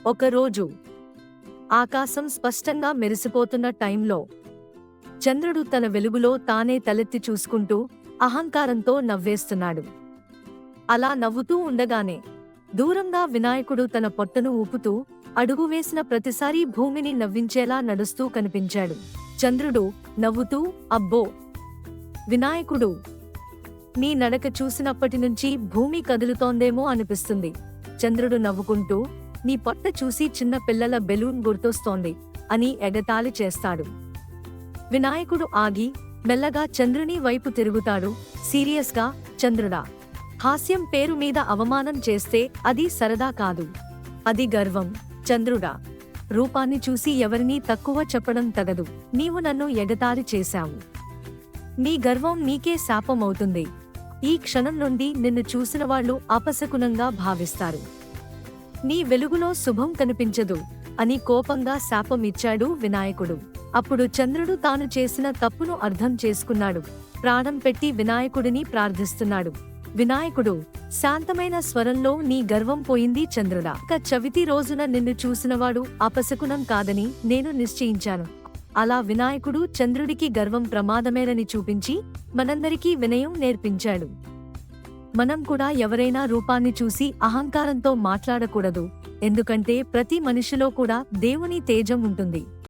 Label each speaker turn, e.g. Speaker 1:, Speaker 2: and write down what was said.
Speaker 1: ఒకరోజు ఆకాశం స్పష్టంగా మెరిసిపోతున్న టైంలో చంద్రుడు తన వెలుగులో తానే తలెత్తి చూసుకుంటూ అహంకారంతో నవ్వేస్తున్నాడు. అలా నవ్వుతూ ఉండగానే దూరంగా వినాయకుడు తన పొట్టను ఊపుతూ అడుగు వేసిన ప్రతిసారీ భూమిని నవ్వించేలా నడుస్తూ కనిపించాడు. చంద్రుడు నవ్వుతూ, అబ్బో వినాయకుడు, నీ నడక చూసినప్పటినుంచి భూమి కదులుతోందేమో అనిపిస్తుంది. చంద్రుడు నవ్వుకుంటూ, నీ పొట్ట చూసి చిన్న పిల్లల బెలూన్ గుర్తొస్తోంది అని ఎగతాళి చేస్తాడు. వినాయకుడు ఆగి మెల్లగా చంద్రుని వైపు తిరుగుతాడు. సీరియస్గా, చంద్రుడా, హాస్యం పేరు మీద అవమానం చేస్తే అది సరదా కాదు, అది గర్వం. చంద్రుడా, రూపాన్ని చూసి ఎవరినీ తక్కువ చెప్పడం తగదు. నీవు నన్ను ఎగతాళి చేశావు, నీ గర్వం నీకే శాపమవుతుంది. ఈ క్షణం నుండి నిన్ను చూసిన వాళ్ళు అపశకునంగా భావిస్తారు. నీ వెలుగులో శుభం కనిపించదు అని కోపంగా శాపం ఇచ్చాడు వినాయకుడు. అప్పుడు చంద్రుడు తాను చేసిన తప్పును అర్థం చేసుకున్నాడు. ప్రాణం పెట్టి వినాయకుడిని ప్రార్థిస్తున్నాడు. వినాయకుడు శాంతమైన స్వరంలో, నీ గర్వం పోయింది చంద్రుడా. చవితి రోజున నిన్ను చూసినవాడు అపశకునం కాదని నేను నిశ్చయించాను. అలా వినాయకుడు చంద్రుడికి గర్వం ప్రమాదమేనని చూపించి మనందరికీ వినయం నేర్పించాడు. మనం కూడా ఎవరైనా రూపాన్ని చూసి అహంకారంతో మాట్లాడకూడదు. ఎందుకంటే ప్రతి మనిషిలో కూడా దేవుని తేజం ఉంటుంది.